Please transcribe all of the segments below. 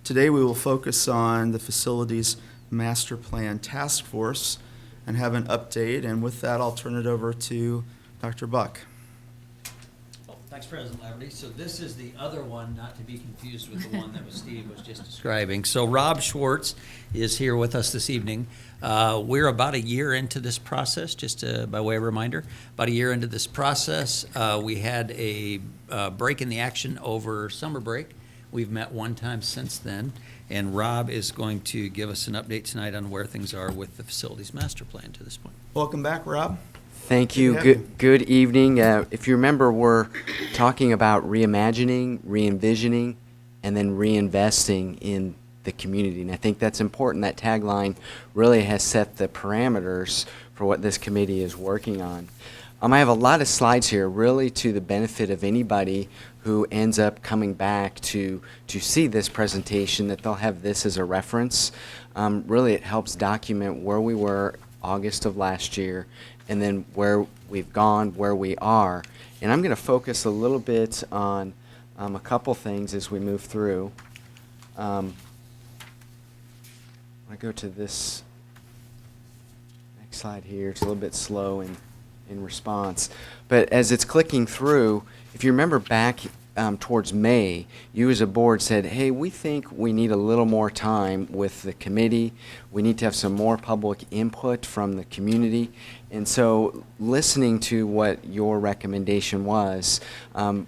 Today we will focus on the facilities master plan task force and have an update. And with that, I'll turn it over to Dr. Buck. Well, thanks, President Laverty. So this is the other one, not to be confused with the one that Steve was just describing. So Rob Schwartz is here with us this evening. We're about a year into this process, just by way of reminder. About a year into this process, we had a break in the action over summer break. We've met one time since then, and Rob is going to give us an update tonight on where things are with the facilities master plan to this point. Welcome back, Rob. Thank you. Good evening. If you remember, we're talking about reimagining, re-envisioning, and then reinvesting in the community. And I think that's important. That tagline really has set the parameters for what this committee is working on. I have a lot of slides here, really to the benefit of anybody who ends up coming back to see this presentation, that they'll have this as a reference. Really, it helps document where we were August of last year, and then where we've gone, where we are. And I'm going to focus a little bit on a couple things as we move through. I go to this next slide here. It's a little bit slow in response. But as it's clicking through, if you remember back towards May, you as a board said, hey, we think we need a little more time with the committee. We need to have some more public input from the community. And so listening to what your recommendation was,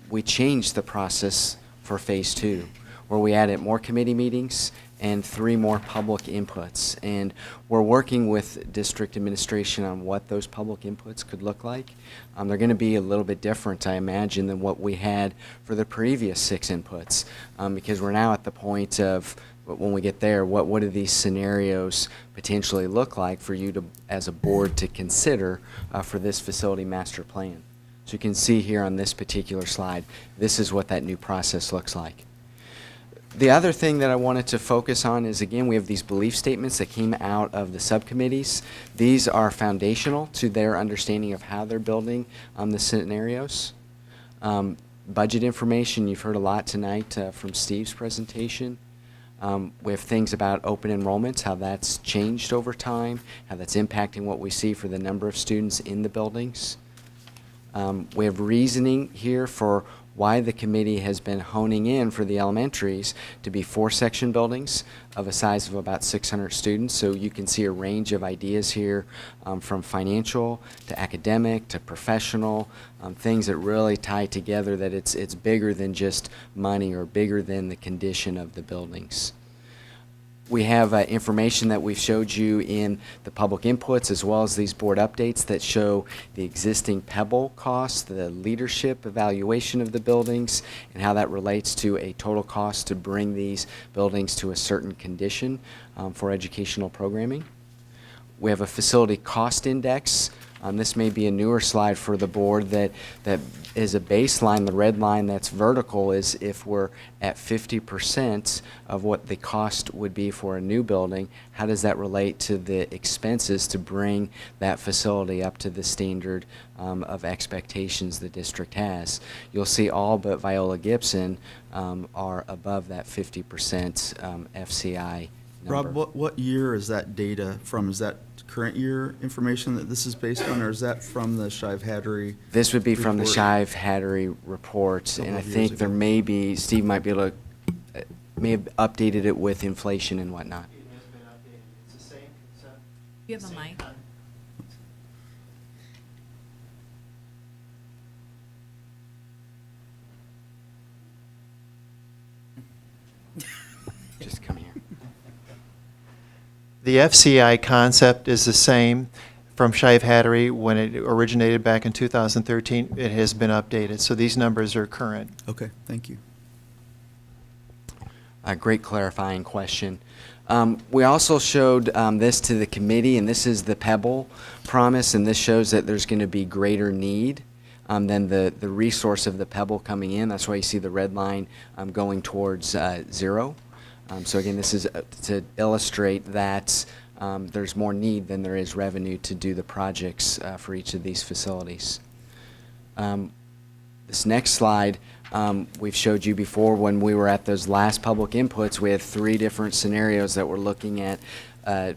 we changed the process for phase 2, where we added more committee meetings and 3 more public inputs. And we're working with district administration on what those public inputs could look like. They're going to be a little bit different, I imagine, than what we had for the previous 6 inputs, because we're now at the point of, when we get there, what do these scenarios potentially look like for you to, as a board, to consider for this facility master plan. So you can see here on this particular slide, this is what that new process looks like. The other thing that I wanted to focus on is, again, we have these belief statements that came out of the subcommittees. These are foundational to their understanding of how they're building the scenarios. Budget information, you've heard a lot tonight from Steve's presentation. We have things about open enrollments, how that's changed over time, how that's impacting what we see for the number of students in the buildings. We have reasoning here for why the committee has been honing in for the elementaries to be 4-section buildings of a size of about 600 students. So you can see a range of ideas here, from financial to academic to professional, things that really tie together that it's bigger than just money or bigger than the condition of the buildings. We have information that we've showed you in the public inputs, as well as these board updates that show the existing Pebble costs, the leadership evaluation of the buildings, and how that relates to a total cost to bring these buildings to a certain condition for educational programming. We have a facility cost index. This may be a newer slide for the board that is a baseline. The red line that's vertical is if we're at 50% of what the cost would be for a new building, how does that relate to the expenses to bring that facility up to the standard of expectations the district has? You'll see all but Viola Gibson are above that 50% FCI number. Rob, what year is that data from? Is that current year information that this is based on, or is that from the Shive-Hattery? This would be from the Shive-Hattery report, and I think there may be, Steve might be able to, may have updated it with inflation and whatnot. It has been updated. It's the same concept. You have a mic. Just come here. The FCI concept is the same from Shive-Hattery when it originated back in 2013. It has been updated, so these numbers are current. Okay, thank you. A great clarifying question. We also showed this to the committee, and this is the Pebble promise, and this shows that there's going to be greater need than the resource of the Pebble coming in. That's why you see the red line going towards 0. So again, this is to illustrate that there's more need than there is revenue to do the projects for each of these facilities. This next slide we've showed you before when we were at those last public inputs, we had 3 different scenarios that we're looking at,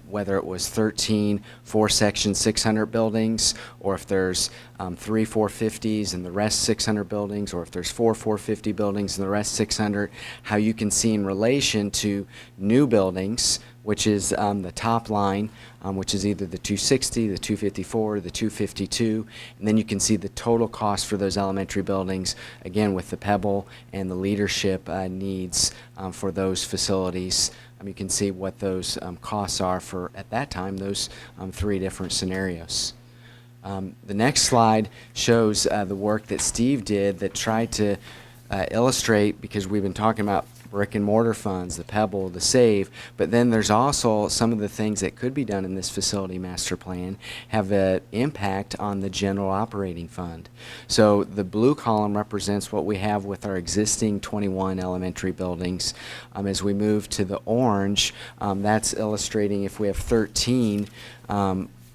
whether it was 13 4-section 600 buildings, or if there's 3 450s and the rest 600 buildings, or if there's 4 450 buildings and the rest 600, how you can see in relation to new buildings, which is the top line, which is either the 260, the 254, the 252, and then you can see the total cost for those elementary buildings, again with the Pebble and the leadership needs for those facilities. You can see what those costs are for, at that time, those 3 different scenarios. The next slide shows the work that Steve did that tried to illustrate, because we've been talking about brick and mortar funds, the Pebble, the SAVE, but then there's also some of the things that could be done in this facility master plan have an impact on the general operating fund. So the blue column represents what we have with our existing 21 elementary buildings. As we move to the orange, that's illustrating if we have 13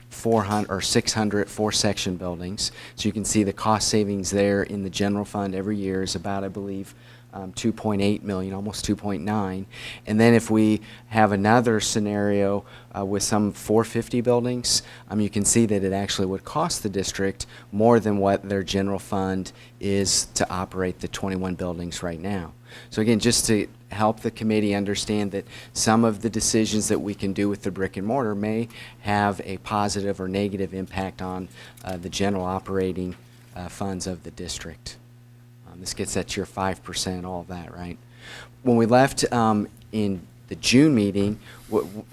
400 or 600 4-section buildings. So you can see the cost savings there in the general fund every year is about, I believe, 2.8 million, almost 2.9. And then if we have another scenario with some 450 buildings, you can see that it actually would cost the district more than what their general fund is to operate the 21 buildings right now. So again, just to help the committee understand that some of the decisions that we can do with the brick and mortar may have a positive or negative impact on the general operating funds of the district. This gets at your 5%, all of that, right? When we left in the June meeting,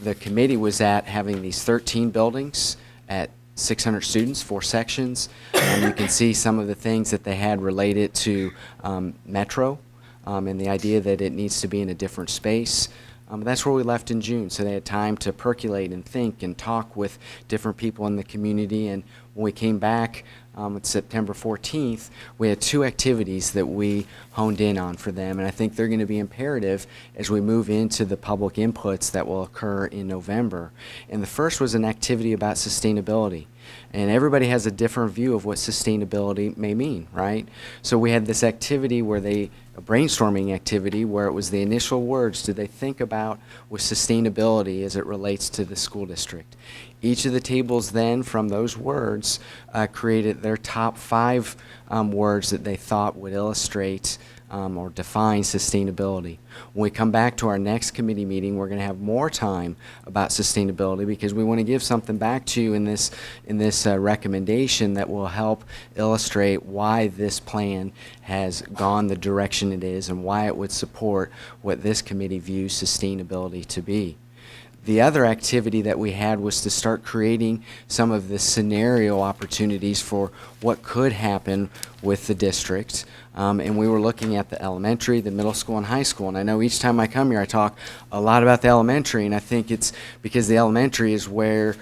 the committee was at having these 13 buildings at 600 students, 4 sections. You can see some of the things that they had related to Metro and the idea that it needs to be in a different space. That's where we left in June, so they had time to percolate and think and talk with different people in the community. And when we came back on September 14th, we had 2 activities that we honed in on for them, and I think they're going to be imperative as we move into the public inputs that will occur in November. And the first was an activity about sustainability. And everybody has a different view of what sustainability may mean, right? So we had this activity where a brainstorming activity where it was the initial words, do they think about with sustainability as it relates to the school district? Each of the tables then from those words created their top 5 words that they thought would illustrate or define sustainability. When we come back to our next committee meeting, we're going to have more time about sustainability because we want to give something back to you in this recommendation that will help illustrate why this plan has gone the direction it is and why it would support what this committee views sustainability to be. The other activity that we had was to start creating some of the scenario opportunities for what could happen with the district. And we were looking at the elementary, the middle school, and high school. And I know each time I come here, I talk a lot about the elementary, and I think it's because the elementary is where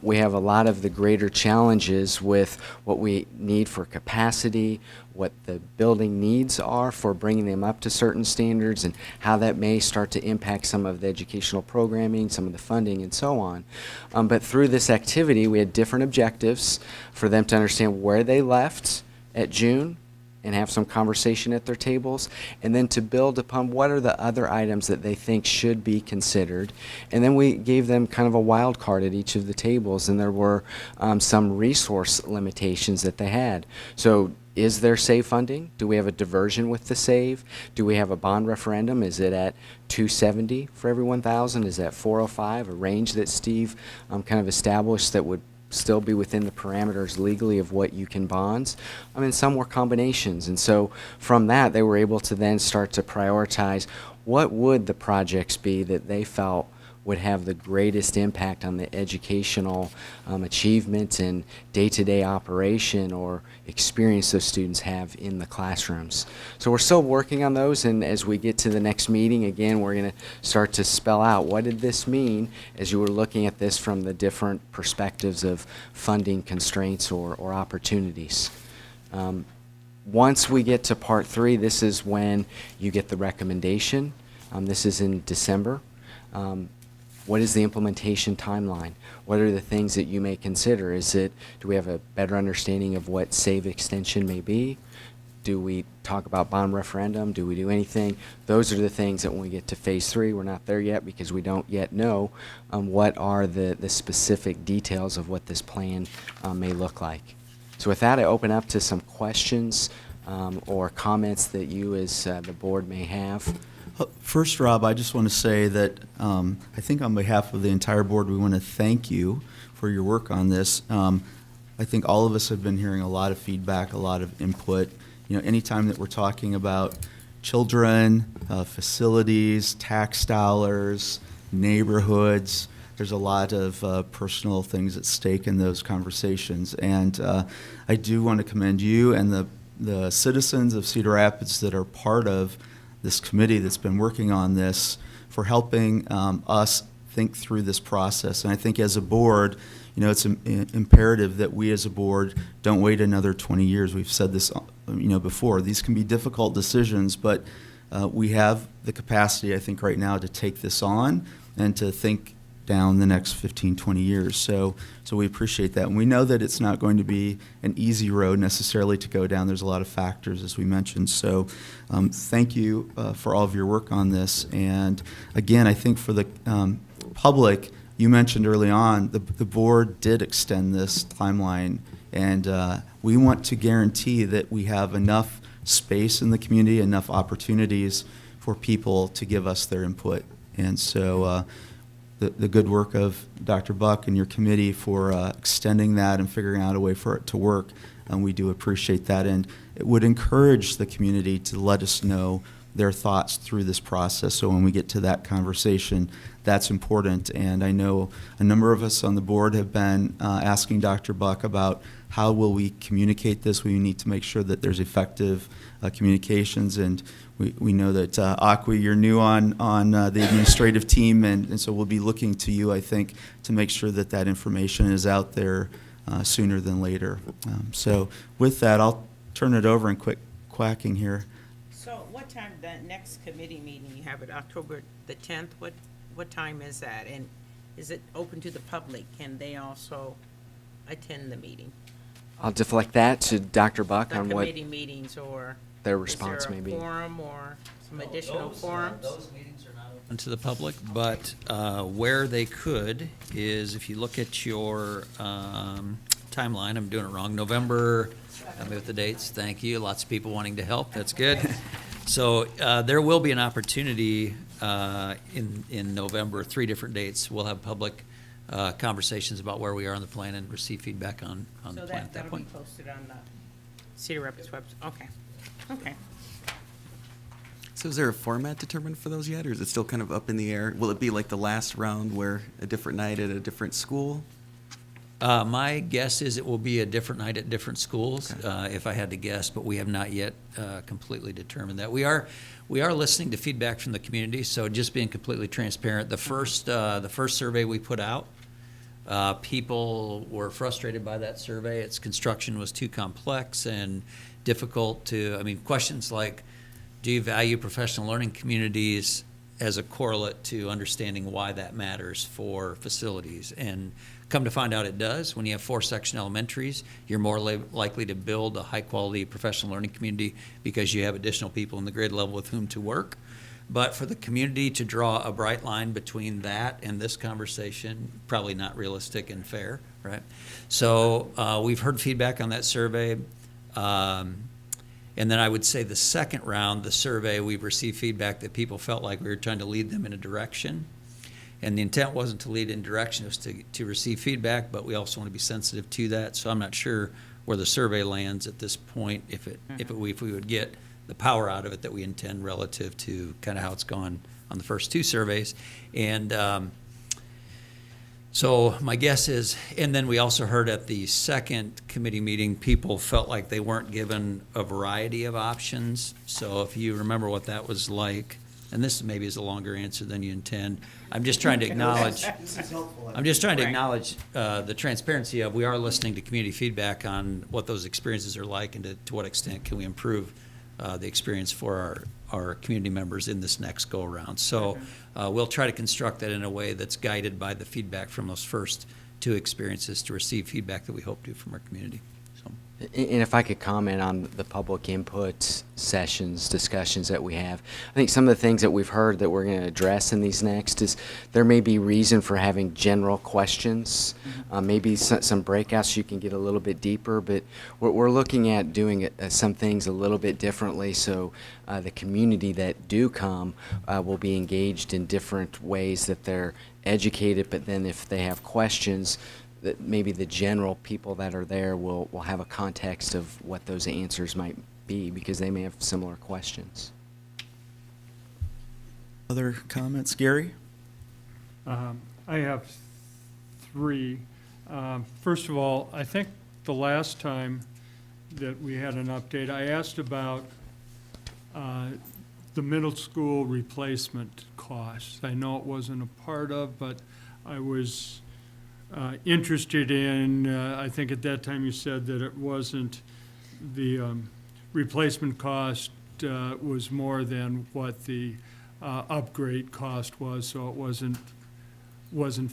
we have a lot of the greater challenges with what we need for capacity, what the building needs are for bringing them up to certain standards, and how that may start to impact some of the educational programming, some of the funding, and so on. But through this activity, we had different objectives for them to understand where they left at June and have some conversation at their tables, and then to build upon what are the other items that they think should be considered. And then we gave them kind of a wild card at each of the tables, and there were some resource limitations that they had. So is there SAVE funding? Do we have a diversion with the SAVE? Do we have a bond referendum? Is it at 270 for every 1,000? Is that 405, a range that Steve kind of established that would still be within the parameters legally of what you can bonds? I mean, some were combinations. And so from that, they were able to then start to prioritize what would the projects be that they felt would have the greatest impact on the educational achievement and day-to-day operation or experience those students have in the classrooms. So we're still working on those, and as we get to the next meeting, again, we're going to start to spell out what did this mean as you were looking at this from the different perspectives of funding constraints or opportunities. Once we get to part 3, this is when you get the recommendation. This is in December. What is the implementation timeline? What are the things that you may consider? Do we have a better understanding of what SAVE extension may be? Do we talk about bond referendum? Do we do anything? Those are the things that when we get to phase 3, we're not there yet because we don't yet know what are the specific details of what this plan may look like. So with that, I open up to some questions or comments that you as the board may have. First, Rob, I just want to say that I think on behalf of the entire board, we want to thank you for your work on this. I think all of us have been hearing a lot of feedback, a lot of input. You know, anytime that we're talking about children, facilities, tax dollars, neighborhoods, there's a lot of personal things at stake in those conversations. And I do want to commend you and the citizens of Cedar Rapids that are part of this committee that's been working on this for helping us think through this process. And I think as a board, you know, it's imperative that we as a board don't wait another 20 years. We've said this, you know, before. These can be difficult decisions, but we have the capacity, I think, right now to take this on and to think down the next 15, 20 years. So we appreciate that. And we know that it's not going to be an easy road necessarily to go down. There's a lot of factors, as we mentioned. So thank you for all of your work on this. And again, I think for the public, you mentioned early on, the board did extend this timeline. And we want to guarantee that we have enough space in the community, enough opportunities for people to give us their input. And so the good work of Dr. Buck and your committee for extending that and figuring out a way for it to work. We do appreciate that, and it would encourage the community to let us know their thoughts through this process. So when we get to that conversation, that's important. And I know a number of us on the board have been asking Dr. Buck about how will we communicate this. We need to make sure that there's effective communications, and we know that Akwi, you're new on the administrative team, and so we'll be looking to you, I think, to make sure that that information is out there sooner than later. So with that, I'll turn it over and quit quacking here. So what time, the next committee meeting, you have it October the 10th, what time is that? And is it open to the public? Can they also attend the meeting? I'll deflect that to Dr. Buck The on what committee meetings, or their response may is be. there a forum or some additional forums? Those meetings are not open to the public, but where they could is if you look at your timeline, I'm doing it wrong, November, help me with the dates, thank you, lots of people wanting to help, that's good. So there will be an opportunity in November, 3 different dates. We'll have public conversations about where we are on the plan and receive feedback on the So plan at that that'll be point. posted on the Cedar Rapids website, okay. So is there a format determined for those yet, or is it still kind of up in the air? Will it be like the last round where a different night at a different school? My guess is it will be a different night at different schools, Okay. if I had to guess, but we have not yet completely determined that. We are listening to feedback from the community, so just being completely transparent, the first survey we put out, people were frustrated by that survey. Its construction was too complex and difficult to, questions like, do you value professional learning communities as a correlate to understanding why that matters for facilities? And come to find out it does. When you have 4-section elementaries, you're more likely to build a high-quality professional learning community because you have additional people in the grade level with whom to work. But for the community to draw a bright line between that and this conversation, probably not realistic and fair, right? So we've heard feedback on that survey. And then I would say the second round, the survey, we've received feedback that people felt like we were trying to lead them in a direction. And the intent wasn't to lead in direction, it was to receive feedback, but we also want to be sensitive to that. So I'm not sure where the survey lands at this point, if we would get the power out of it that we intend relative to kind of how it's gone on the first 2 surveys. And so my guess is, and then we also heard at the second committee meeting, people felt like they weren't given a variety of options. So if you remember what that was like, and this maybe is a longer answer than you intend, I'm just trying to acknowledge, I'm just trying to Right. acknowledge the transparency of, we are listening to community feedback on what those experiences are like and to what extent can we improve the experience for our community members in this next go-around. So we'll try to construct that in a way that's guided by the feedback from those first 2 experiences to receive feedback that we hope to from our community. So And if I could comment on the public input sessions, discussions that we have, I think some of the things that we've heard that we're going to address in these next is there may be reason for having general questions, maybe some breakouts you can get a little bit deeper, but we're looking at doing some things a little bit differently so the community that do come will be engaged in different ways that they're educated, but then if they have questions, that maybe the general people that are there will have a context of what those answers might be because they may have similar questions. Other comments, Gary? I have three. First of all, I think the last time that we had an update, I asked about the middle school replacement costs. I know it wasn't a part of, but I was interested in, I think at that time you said that it wasn't, the replacement cost was more than what the upgrade cost was, so it wasn't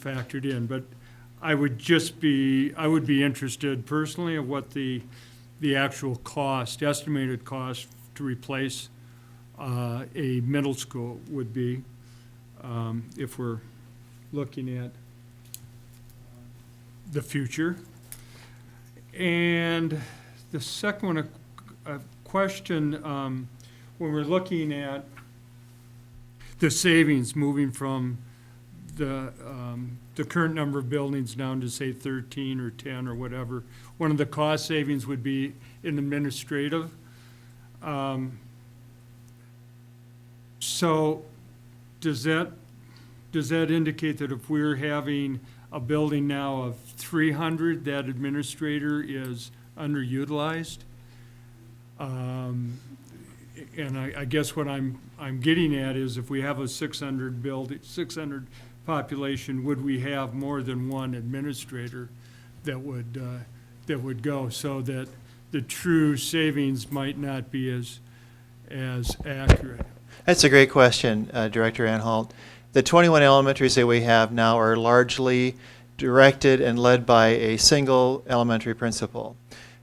factored in. But I would be interested personally of what the actual cost, estimated cost to replace a middle school would be, if we're looking at the future. And the second one, a question, when we're looking at the savings moving from the current number of buildings down to say 13 or 10 or whatever, one of the cost savings would be in administrative. So does that indicate that if we're having a building now of 300, that administrator is underutilized? And I guess what I'm getting at is if we have a 600 population, would we have more than one administrator that would go, so that the true savings might not be as accurate? That's a great question, Director Anhalt. The 21 elementaries that we have now are largely directed and led by a single elementary principal.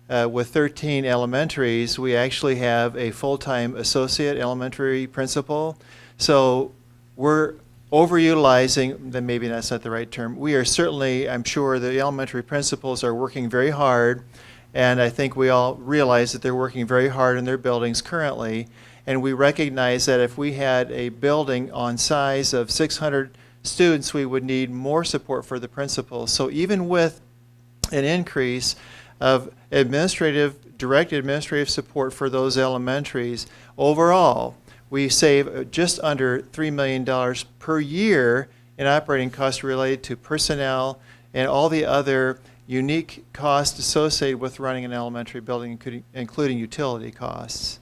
With 13 elementaries, we actually have a full-time associate elementary principal. So we're overutilizing, then maybe that's not the right term. We are certainly, I'm sure the elementary principals are working very hard, and I think we all realize that they're working very hard in their buildings currently. And we recognize that if we had a building on size of 600 students, we would need more support for the principals. So even with an increase of direct administrative support for those elementaries, overall, we save just under $3 million per year in operating costs related to personnel and all the other unique costs associated with running an elementary building, including utility costs.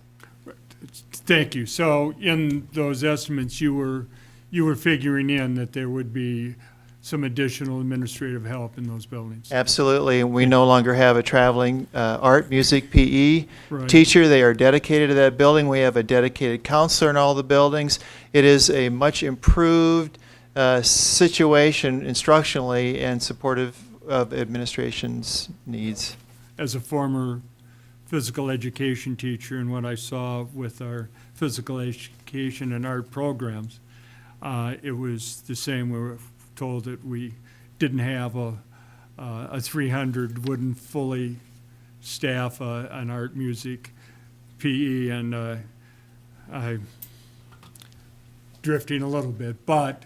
Thank you. So in those estimates, you were figuring in that there would be some additional administrative help in those buildings. Absolutely. We no longer have a traveling art, music, PE Right. teacher. They are dedicated to that building. We have a dedicated counselor in all the buildings. It is a much improved situation instructionally and supportive of administration's needs. As a former physical education teacher, and what I saw with our physical education and art programs, it was the same. We were told that we didn't have a 300, wouldn't fully staff an art, music, PE, and I'm drifting a little bit, but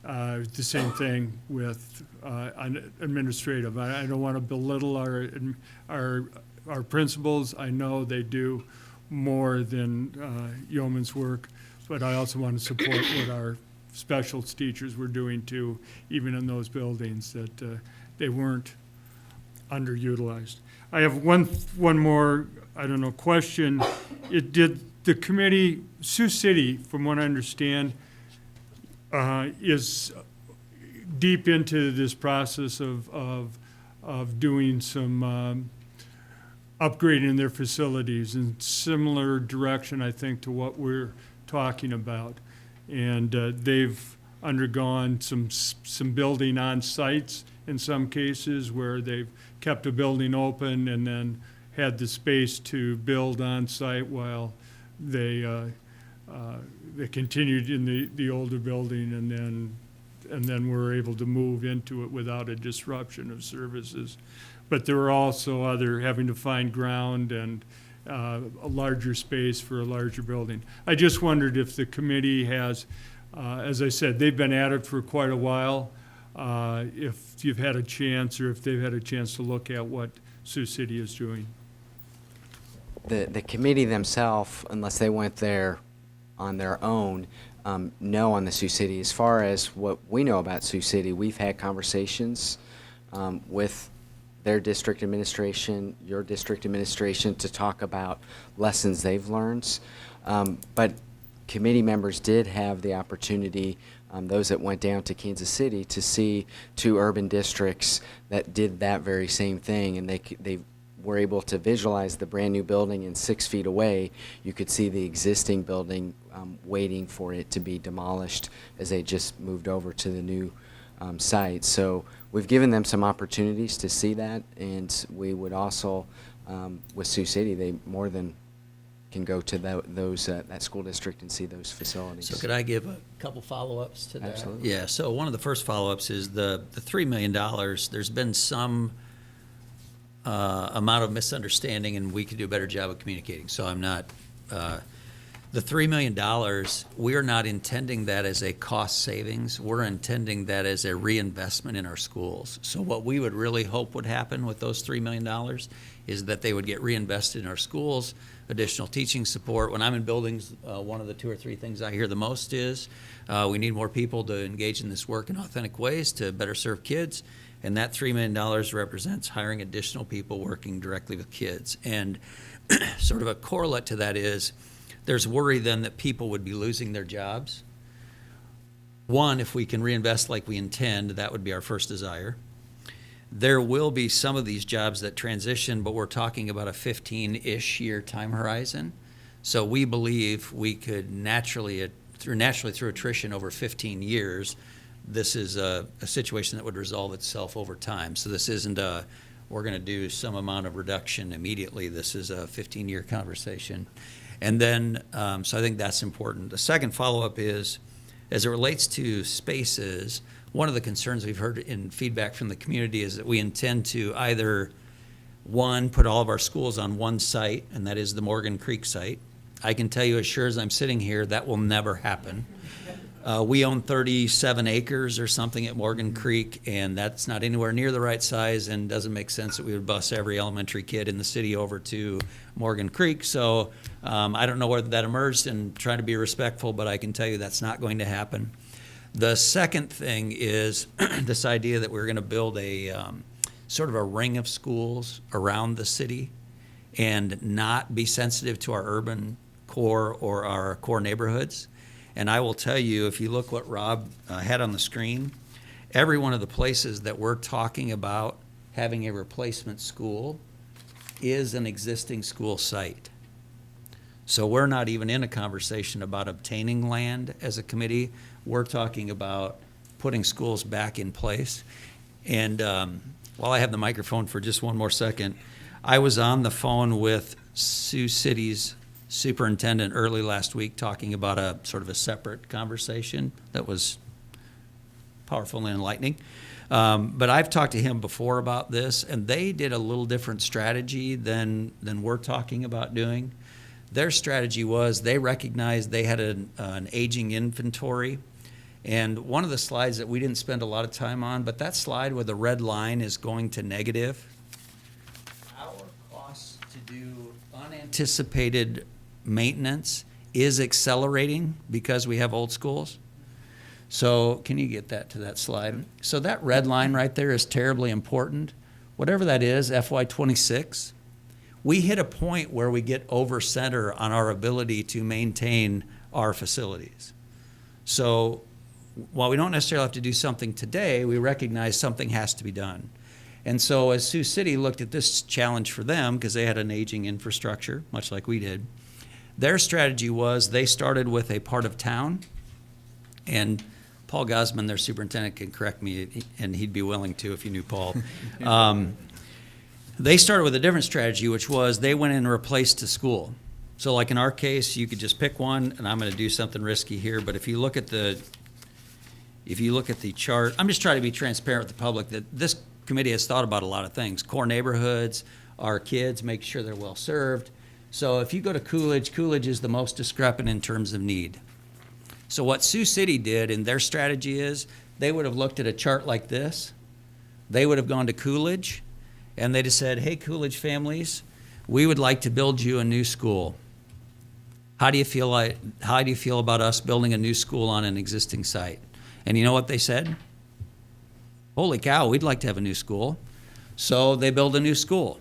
the same thing with administrative. I don't want to belittle our principals. I know they do more than yeoman's work, but I also want to support what our special teachers were doing too, even in those buildings, that they weren't underutilized. I have one more, question. Did the committee, Sioux City, from what I understand, is deep into this process of doing some upgrading their facilities in similar direction, I think, to what we're talking about. And they've undergone some building on sites in some cases where they've kept a building open and then had the space to build on site while they continued in the older building and then were able to move into it without a disruption of services. But there were also having to find ground and a larger space for a larger building. I just wondered if the committee has, as I said, they've been at it for quite a while, if you've had a chance or if they've had a chance to look at what Sioux City is doing. The committee themselves, unless they went there on their own, know on the Sioux City. As far as what we know about Sioux City, we've had conversations with their district administration, your district administration, to talk about lessons they've learned. But committee members did have the opportunity, those that went down to Kansas City, to see 2 urban districts that did that very same thing, and they were able to visualize the brand new building, and 6 feet away you could see the existing building waiting for it to be demolished as they just moved over to the new site. So we've given them some opportunities to see that, and we would also, with Sioux City, they more than can go to that school district and see those facilities. So could I give a couple follow-ups to that? Absolutely. Yeah, so one of the first follow-ups is the $3 million. There's been some amount of misunderstanding, and we could do a better job of communicating. So I'm not, the $3 million, we're not intending that as a cost savings. We're intending that as a reinvestment in our schools. So what we would really hope would happen with those $3 million is that they would get reinvested in our schools, additional teaching support. When I'm in buildings, one of the 2 or 3 things I hear the most is we need more people to engage in this work in authentic ways to better serve kids. And that $3 million represents hiring additional people working directly with kids. And sort of a correlate to that is there's worry then that people would be losing their jobs. One, if we can reinvest like we intend, that would be our first desire. There will be some of these jobs that transition, but we're talking about a 15-ish year time horizon. So we believe we could naturally through attrition over 15 years, this is a situation that would resolve itself over time. So this isn't we're going to do some amount of reduction immediately. This is a 15-year conversation. And then, so I think that's important. The second follow-up is, as it relates to spaces, one of the concerns we've heard in feedback from the community is that we intend to either, one, put all of our schools on one site, and that is the Morgan Creek site. I can tell you as sure as I'm sitting here, that will never happen. We own 37 acres or something at Morgan Creek, and that's not anywhere near the right size and doesn't make sense that we would bus every elementary kid in the city over to Morgan Creek. So I don't know whether that emerged, and trying to be respectful, but I can tell you that's not going to happen. The second thing is this idea that we're going to build a sort of a ring of schools around the city and not be sensitive to our urban core or our core neighborhoods. And I will tell you, if you look what Rob had on the screen, every one of the places that we're talking about having a replacement school is an existing school site. So we're not even in a conversation about obtaining land as a committee. We're talking about putting schools back in place. And while I have the microphone for just one more second, I was on the phone with Sioux City's superintendent early last week talking about a sort of a separate conversation that was powerful and enlightening. But I've talked to him before about this, and they did a little different strategy than we're talking about doing. Their strategy was they recognized they had an aging inventory. And one of the slides that we didn't spend a lot of time on, but that slide where the red line is going to negative, our costs to do unanticipated maintenance is accelerating because we have old schools. So can you get that to that slide? So that red line right there is terribly important. Whatever that is, FY26, we hit a point where we get over center on our ability to maintain our facilities. So while we don't necessarily have to do something today, we recognize something has to be done. And so as Sioux City looked at this challenge for them, because they had an aging infrastructure, much like we did, their strategy was they started with a part of town, and Paul Gosman, their superintendent, can correct me, and he'd be willing to if you knew Paul. They started with a different strategy, which was they went in and replaced a school. So like in our case, you could just pick one, and I'm going to do something risky here, but if you look at the chart, I'm just trying to be transparent with the public that this committee has thought about a lot of things. Core neighborhoods, our kids, make sure they're well served. So if you go to Coolidge, Coolidge is the most discrepant in terms of need. So what Sioux City did in their strategy is they would have looked at a chart like this. They would have gone to Coolidge and they'd have said, hey, Coolidge families, we would like to build you a new school. How do you feel about us building a new school on an existing site? And you know what they said? Holy cow, we'd like to have a new school. So they built a new school.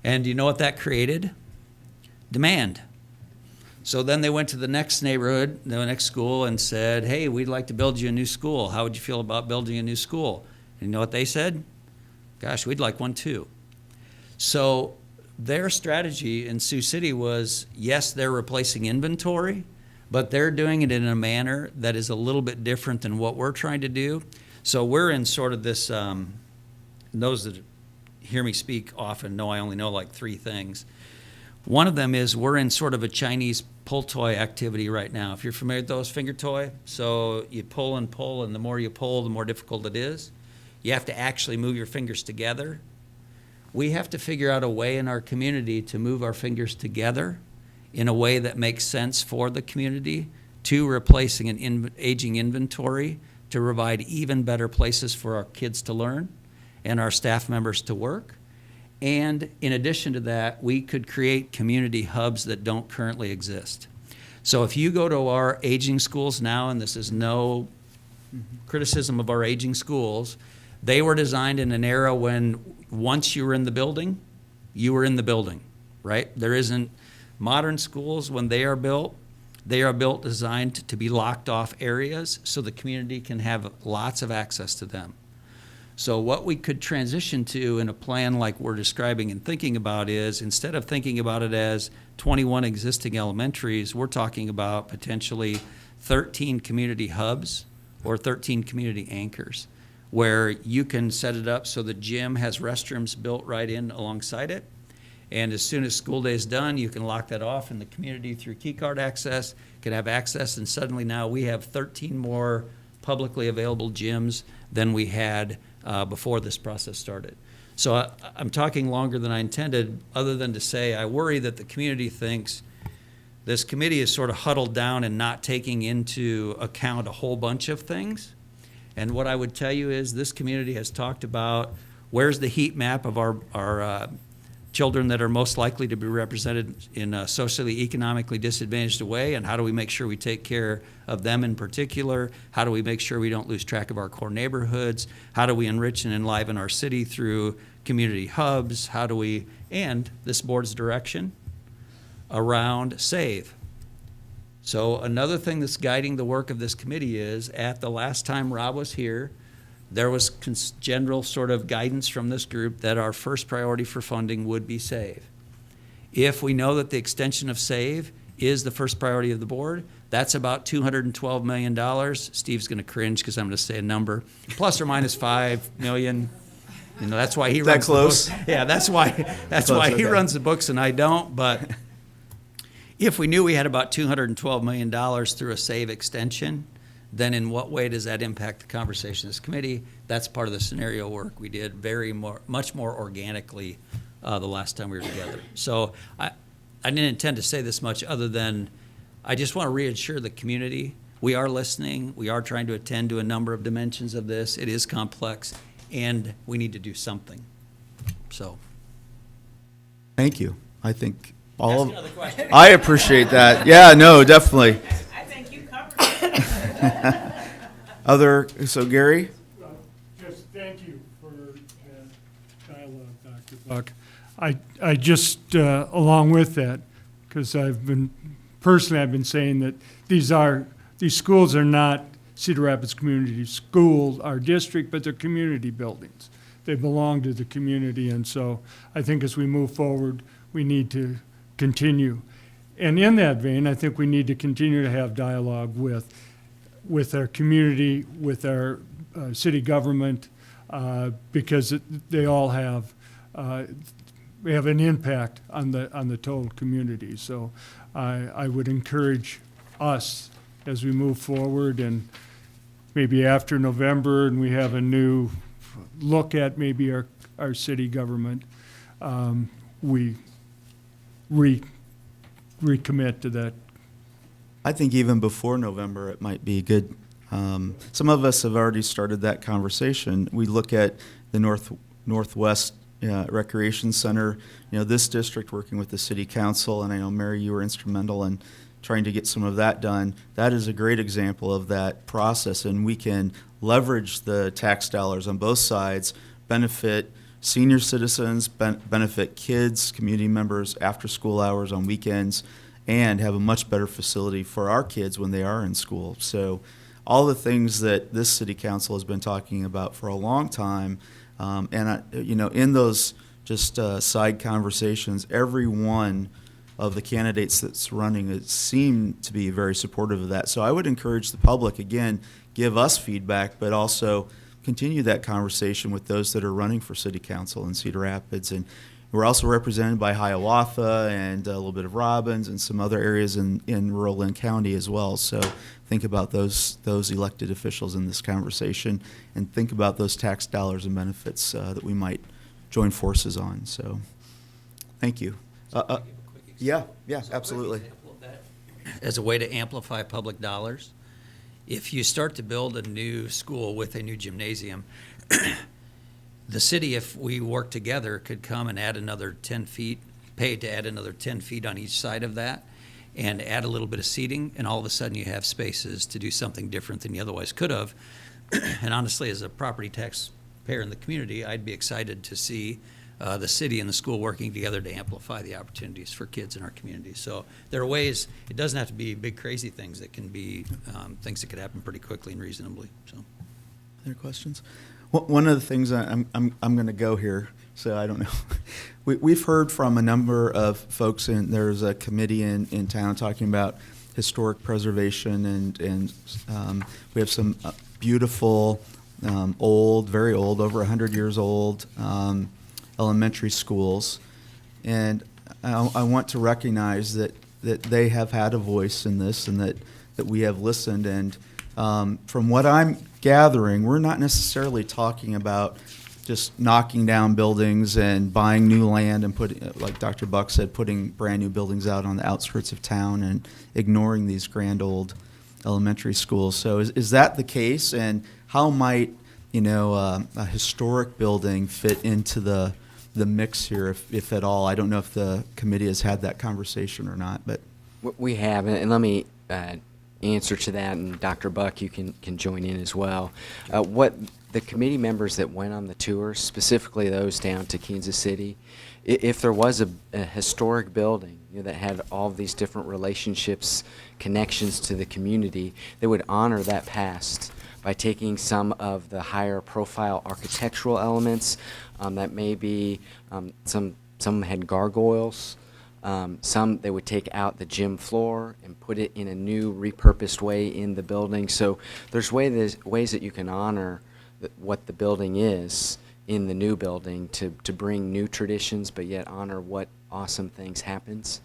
And you know what that created? Demand. So then they went to the next neighborhood, the next school, and said, hey, we'd like to build you a new school. How would you feel about building a new school? And you know what they said? Gosh, we'd like one too. So their strategy in Sioux City was, yes, they're replacing inventory, but they're doing it in a manner that is a little bit different than what we're trying to do. So we're in sort of this, those that hear me speak often know I only know like three things. One of them is we're in sort of a Chinese pull toy activity right now. If you're familiar with those, finger toy, so you pull, and the more you pull, the more difficult it is. You have to actually move your fingers together. We have to figure out a way in our community to move our fingers together in a way that makes sense for the community, to replacing an aging inventory to provide even better places for our kids to learn and our staff members to work. And in addition to that, we could create community hubs that don't currently exist. So if you go to our aging schools now, and this is no criticism of our aging schools, they were designed in an era when once you were in the building, you were in the building, right? There isn't modern schools when they are built designed to be locked off areas so the community can have lots of access to them. So what we could transition to in a plan like we're describing and thinking about is, instead of thinking about it as 21 existing elementaries, we're talking about potentially 13 community hubs or 13 community anchors, where you can set it up so the gym has restrooms built right in alongside it. And as soon as school day is done, you can lock that off, and the community through key card access can have access, and suddenly now we have 13 more publicly available gyms than we had before this process started. So I'm talking longer than I intended, other than to say I worry that the community thinks this committee is sort of huddled down and not taking into account a whole bunch of things. And what I would tell you is this community has talked about where's the heat map of our children that are most likely to be represented in a socially, economically disadvantaged way, and how do we make sure we take care of them in particular? How do we make sure we don't lose track of our core neighborhoods? How do we enrich and enliven our city through community hubs? How do we, and this board's direction around SAVE. So another thing that's guiding the work of this committee is, at the last time Rob was here, there was general sort of guidance from this group that our first priority for funding would be SAVE. If we know that the extension of SAVE is the first priority of the board, that's about $212 million. Steve's going to cringe because I'm going to say a number, plus or minus $5 million. You know, that's why he runs the books. Yeah, that's why he runs the books and I don't. But if we knew we had about $212 million through a SAVE extension, then in what way does that impact the conversation of this committee? That's part of the scenario work we did much more organically the last time we were together. So I didn't intend to say this much other than I just want to reassure the community. We are listening. We are trying to attend to a number of dimensions of this. It is complex, and we need to do something. So. Thank you. I think Ask another question. I appreciate that. Yeah, no, definitely. I think you covered it. So Gary? Just thank you for dialogue, Dr. Buck. I just, along with that, because I've been saying that these schools are not Cedar Rapids Community Schools, our district, but they're community buildings. They belong to the community, and so I think as we move forward, we need to continue. And in that vein, I think we need to continue to have dialogue with our community, with our city government, because they all have have an impact on the total community. So I would encourage us as we move forward, and maybe after November and we have a new look at maybe our city government, we recommit to that. I think even before November, it might be good. Some of us have already started that conversation. We look at the Northwest Recreation Center, this district working with the city council, and I know, Mary, you were instrumental in trying to get some of that done. That is a great example of that process, and we can leverage the tax dollars on both sides, benefit senior citizens, benefit kids, community members after school hours on weekends, and have a much better facility for our kids when they are in school. So all the things that this city council has been talking about for a long time, in those just side conversations, every one of the candidates that's running seem to be very supportive of that. So I would encourage the public, again, give us feedback, but also continue that conversation with those that are running for city council in Cedar Rapids. And we're also represented by Hiawatha and a little bit of Robbins and some other areas in rural Lynn County as well. So think about those elected officials in this conversation, and think about those tax dollars and benefits that we might join forces on. So thank you. Yeah, absolutely. As a way to amplify public dollars, if you start to build a new school with a new gymnasium, the city, if we work together, could come and add another 10 feet, pay to add another 10 feet on each side of that, and add a little bit of seating, and all of a sudden you have spaces to do something different than you otherwise could have. And honestly, as a property taxpayer in the community, I'd be excited to see the city and the school working together to amplify the opportunities for kids in our community. So there are ways, it doesn't have to be big crazy things. It can be things that could happen pretty quickly and reasonably. So, Other questions? One of the things I'm going to go here, so I don't know. We've heard from a number of folks, and there's a committee in town talking about historic preservation, and we have some beautiful, old, very old, over 100 years old elementary schools, and I want to recognize that they have had a voice in this, and that we have listened. And from what I'm gathering, we're not necessarily talking about just knocking down buildings and buying new land and putting, like Dr. Buck said, putting brand new buildings out on the outskirts of town and ignoring these grand old elementary schools. So is that the case? And how might a historic building fit into the mix here, if at all? I don't know if the committee has had that conversation or not, but We have, and let me answer to that, and Dr. Buck, you can join in as well. What the committee members that went on the tour, specifically those down to Kansas City, if there was a historic building that had all of these different relationships, connections to the community, they would honor that past by taking some of the higher profile architectural elements that may be some had gargoyles. Some they would take out the gym floor and put it in a new repurposed way in the building. So there's ways that you can honor what the building is in the new building to bring new traditions, but yet honor what awesome things happens.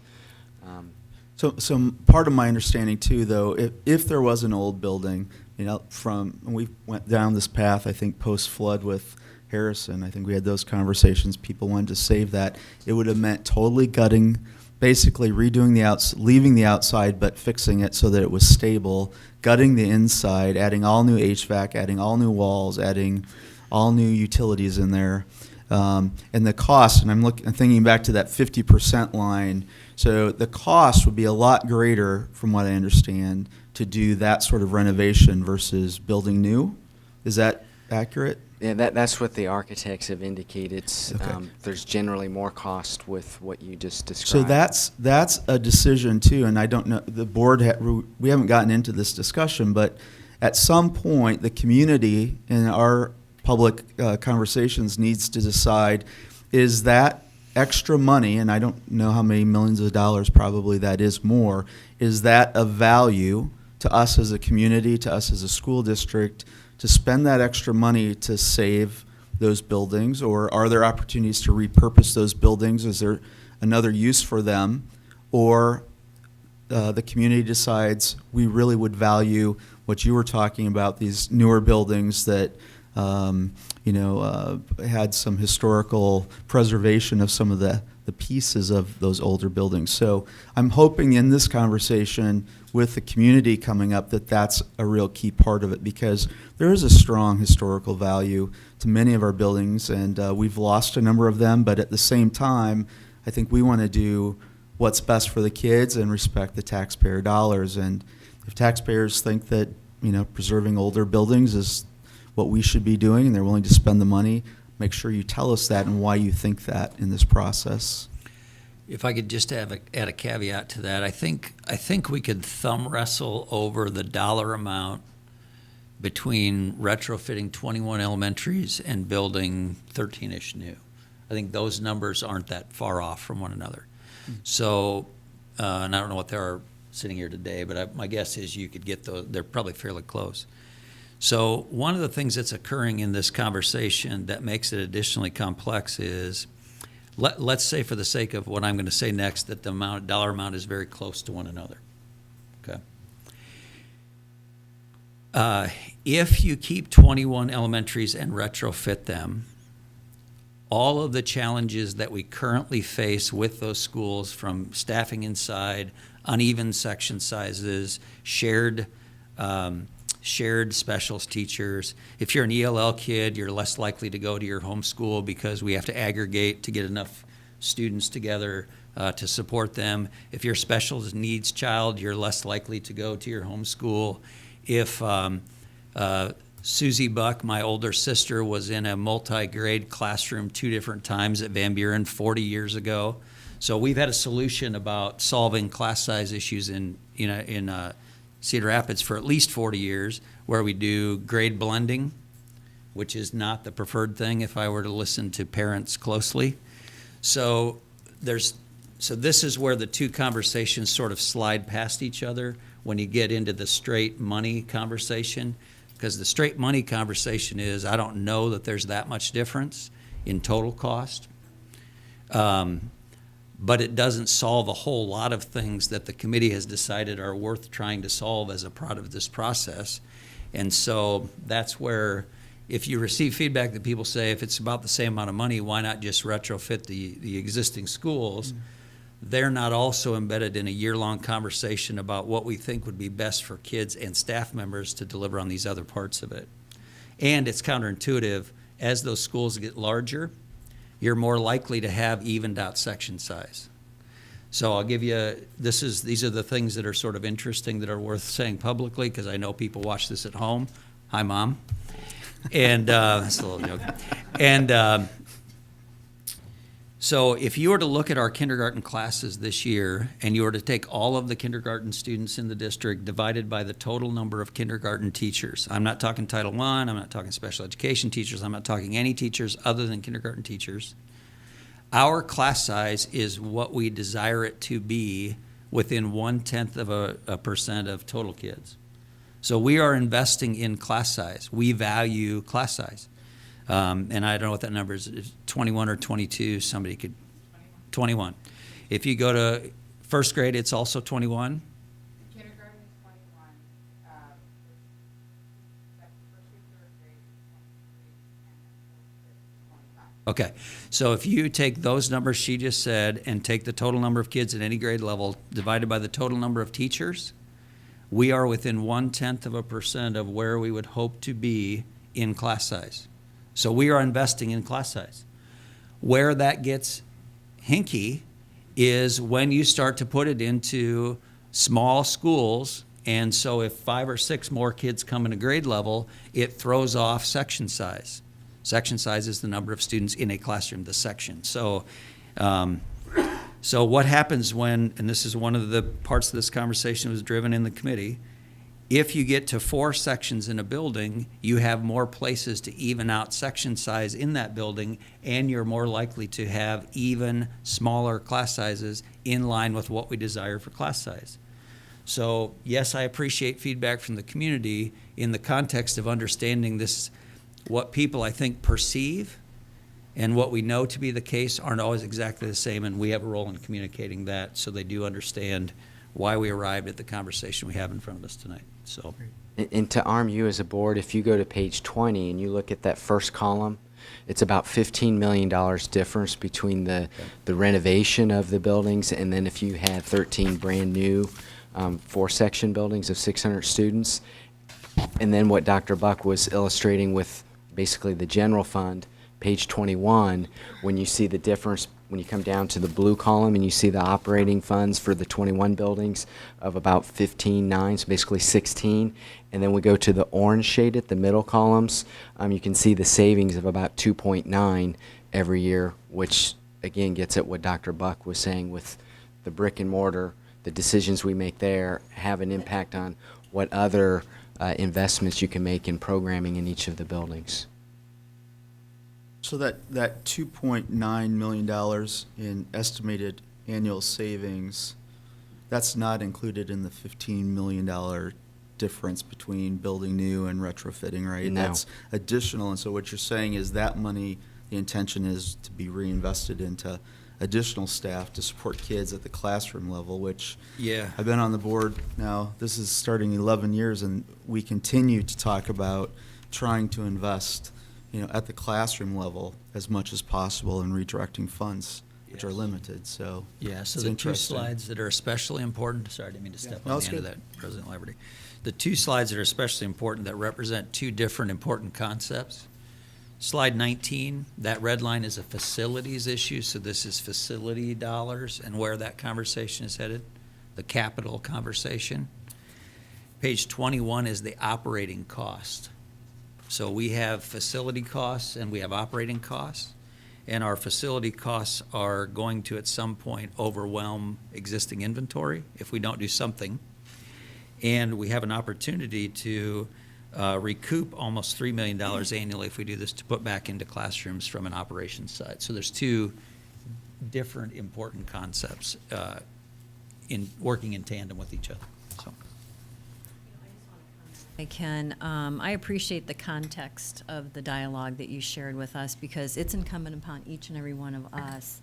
So part of my understanding too, though, if there was an old building, we went down this path, I think post-flood with Harrison, I think we had those conversations. People wanted to save that. It would have meant totally gutting, basically redoing leaving the outside, but fixing it so that it was stable, gutting the inside, adding all new HVAC, adding all new walls, adding all new utilities in there. And the cost, and I'm thinking back to that 50% line, so the cost would be a lot greater, from what I understand, to do that sort of renovation versus building new. Is that accurate? Yeah, that's what the architects have indicated. Okay. There's generally more cost with what you just described. So that's a decision too, and I don't know, the board, we haven't gotten into this discussion, but at some point, the community in our public conversations needs to decide, is that extra money, and I don't know how many millions of dollars, probably that is more, is that of value to us as a community, to us as a school district, to spend that extra money to save those buildings, or are there opportunities to repurpose those buildings? Is there another use for them? Or the community decides we really would value what you were talking about, these newer buildings that had some historical preservation of some of the pieces of those older buildings. So I'm hoping in this conversation with the community coming up that that's a real key part of it, because there is a strong historical value to many of our buildings, and we've lost a number of them, but at the same time, I think we want to do what's best for the kids and respect the taxpayer dollars. And if taxpayers think that preserving older buildings is what we should be doing and they're willing to spend the money, make sure you tell us that and why you think that in this process. If I could just add a caveat to that, I think we could thumb wrestle over the dollar amount between retrofitting 21 elementaries and building 13-ish new. I think those numbers aren't that far off from one another. So, and I don't know what they are sitting here today, but my guess is you could get those. They're probably fairly close. So one of the things that's occurring in this conversation that makes it additionally complex is, let's say for the sake of what I'm going to say next, that the dollar amount is very close to one another. Okay. If you keep 21 elementaries and retrofit them, all of the challenges that we currently face with those schools, from staffing inside, uneven section sizes, shared specials teachers. If you're an ELL kid, you're less likely to go to your home school because we have to aggregate to get enough students together to support them. If you're a special needs child, you're less likely to go to your home school. If Susie Buck, my older sister, was in a multi-grade classroom 2 different times at Van Buren 40 years ago. So we've had a solution about solving class size issues in Cedar Rapids for at least 40 years, where we do grade blending, which is not the preferred thing if I were to listen to parents closely. So this is where the two conversations sort of slide past each other when you get into the straight money conversation, because the straight money conversation is, I don't know that there's that much difference in total cost. But it doesn't solve a whole lot of things that the committee has decided are worth trying to solve as a part of this process. And so that's where, if you receive feedback that people say, if it's about the same amount of money, why not just retrofit the existing schools? Mm-hmm. They're not also embedded in a year-long conversation about what we think would be best for kids and staff members to deliver on these other parts of it. And it's counterintuitive. As those schools get larger, you're more likely to have evened out section size. So I'll give you, these are the things that are sort of interesting that are worth saying publicly, because I know people watch this at home. Hi, Mom. And that's a little joke. And so if you were to look at our kindergarten classes this year, and you were to take all of the kindergarten students in the district divided by the total number of kindergarten teachers, I'm not talking Title I, I'm not talking special education teachers, I'm not talking any teachers other than kindergarten teachers, our class size is what we desire it to be within 0.1% of total kids. So we are investing in class size. We value class size. And I don't know what that number is, 21 or 22, somebody could, 21. If you go to first grade, it's also 21? Kindergarten is 21, first through third grade is 23, and then fourth grade is 25. Okay, so if you take those numbers she just said and take the total number of kids at any grade level divided by the total number of teachers, we are within 0.1% of where we would hope to be in class size. So we are investing in class size. Where that gets hinky is when you start to put it into small schools, and so if 5 or 6 more kids come in a grade level, it throws off section size. Section size is the number of students in a classroom, the section. So what happens when, and this is one of the parts of this conversation that was driven in the committee, if you get to 4 sections in a building, you have more places to even out section size in that building, and you're more likely to have even smaller class sizes in line with what we desire for class size. So yes, I appreciate feedback from the community in the context of understanding this what people, I think, perceive and what we know to be the case aren't always exactly the same, and we have a role in communicating that so they do understand why we arrived at the conversation we have in front of us tonight. So, And to arm you as a board, if you go to page 20 and you look at that first column, it's about $15 million difference between the renovation of the buildings, and then if you had 13 brand-new four-section buildings of 600 students, and then what Dr. Buck was illustrating with basically the general fund, page 21, when you see the difference, when you come down to the blue column and you see the operating funds for the 21 buildings of about 15.9, so basically 16, and then we go to the orange shaded, the middle columns, you can see the savings of about 2.9 every year, which again gets at what Dr. Buck was saying with the brick and mortar. The decisions we make there have an impact on what other investments you can make in programming in each of the buildings. So that $2.9 million in estimated annual savings, that's not included in the $15 million difference between building new and retrofitting, right? No. That's additional, and so what you're saying is that money, the intention is to be reinvested into additional staff to support kids at the classroom level, which yeah. I've been on the board now, this is starting 11 years, and we continue to talk about trying to invest, at the classroom level as much as possible in redirecting funds, which are Yes. limited, so. Yeah, so it's the two interesting. slides that are especially important, sorry, I didn't mean to step No, on it's the end of good. that, President Laverty. The two slides that are especially important that represent two different important concepts. Slide 19, that red line is a facilities issue, so this is facility dollars and where that conversation is headed, the capital conversation. Page 21 is the operating cost. So we have facility costs and we have operating costs, and our facility costs are going to at some point overwhelm existing inventory if we don't do something. And we have an opportunity to recoup almost $3 million annually if we do this to put back into classrooms from an operations side. So there's two different important concepts in working in tandem with each other. So. I appreciate the context of the dialogue that you shared with us, because it's incumbent upon each and every one of us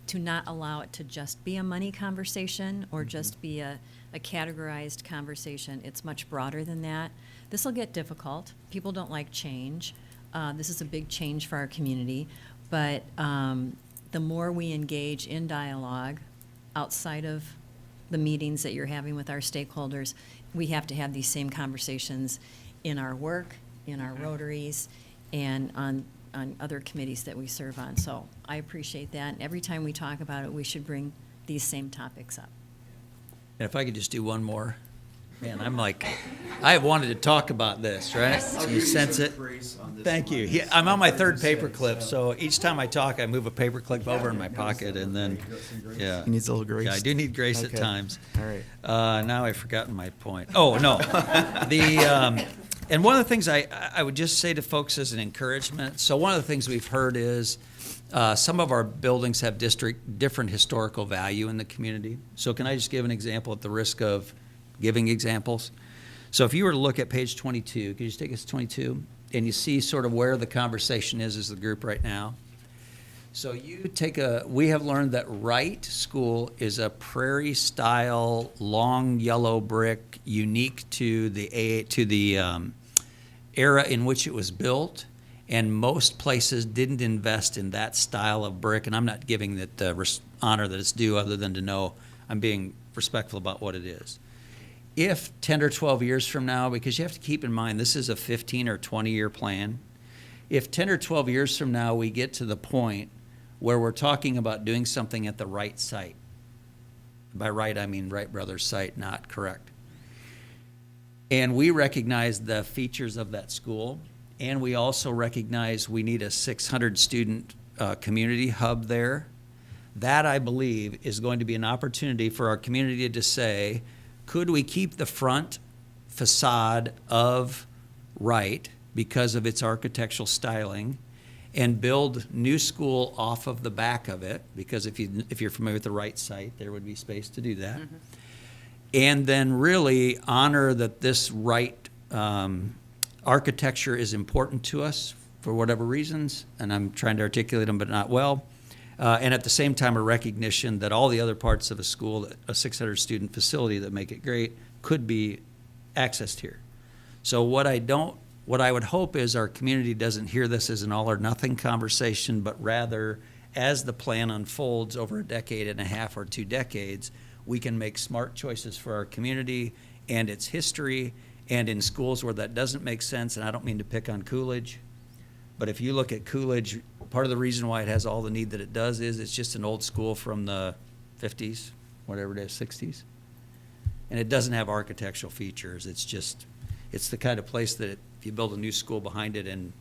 to not allow it to just be a money conversation or just be a categorized conversation. It's much broader than that. This will get difficult. People don't like change. This is a big change for our community, but the more we engage in dialogue outside of the meetings that you're having with our stakeholders, we have to have these same conversations in our work, in our Rotaries, and on other committees that we serve on. So I appreciate that. And every time we talk about it, we should bring these same topics up. And if I could just do one more. Man, I have wanted to talk about this, right? I'll So give you you sense some it? grace on this Thank one. you. Yeah, I'm on my third As I said, paperclip, so each time I talk, I move a paperclip over in my pocket, and then, yeah. He needs a little grace. Yeah, I do need grace at Okay. times. All right. Now I've forgotten my point. Oh, no. And one of the things I would just say to folks as an encouragement, so one of the things we've heard is some of our buildings have different historical value in the community. So can I just give an example at the risk of giving examples? So if you were to look at page 22, could you just take us to 22? And you see sort of where the conversation is as the group right now. So we have learned that Wright School is a prairie-style, long yellow brick, unique to the era in which it was built, and most places didn't invest in that style of brick. And I'm not giving it the honor that it's due, other than to know I'm being respectful about what it is. If 10 or 12 years from now, because you have to keep in mind this is a 15 or 20-year plan, if 10 or 12 years from now we get to the point where we're talking about doing something at the Wright site, by Wright I mean Wright Brothers site, not correct, and we recognize the features of that school, and we also recognize we need a 600-student community hub there, that I believe is going to be an opportunity for our community to say, could we keep the front facade of Wright because of its architectural styling, and build new school off of the back of it? Because if you're familiar with the Wright site, there would be space to do that. And then really honor that this Wright Architecture is important to us for whatever reasons, and I'm trying to articulate them, but not well. And at the same time, a recognition that all the other parts of a school, a 600-student facility that make it great, could be accessed here. So what I would hope is our community doesn't hear this as an all or nothing conversation, but rather, as the plan unfolds over a decade and a half or 2 decades, we can make smart choices for our community and its history, and in schools where that doesn't make sense, and I don't mean to pick on Coolidge, but if you look at Coolidge, part of the reason why it has all the need that it does is it's just an old school from the 50s, whatever it is, 60s. And it doesn't have architectural features. It's the kind of place that if you build a new school behind it and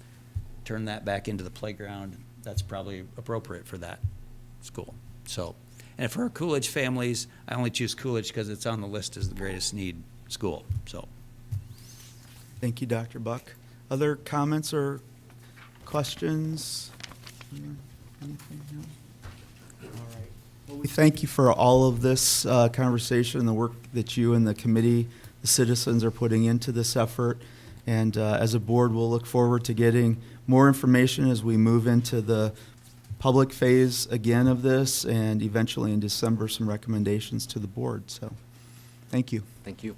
turn that back into the playground, that's probably appropriate for that school. So, and for our Coolidge families, I only choose Coolidge because it's on the list as the greatest need school, so. Thank you, Dr. Buck. Other comments or questions? Anything? No? All right. Well, we thank you for all of this conversation, the work that you and the committee, the citizens are putting into this effort. And as a board, we'll look forward to getting more information as we move into the public phase again of this, and eventually in December, some recommendations to the board. So, thank you. Thank you.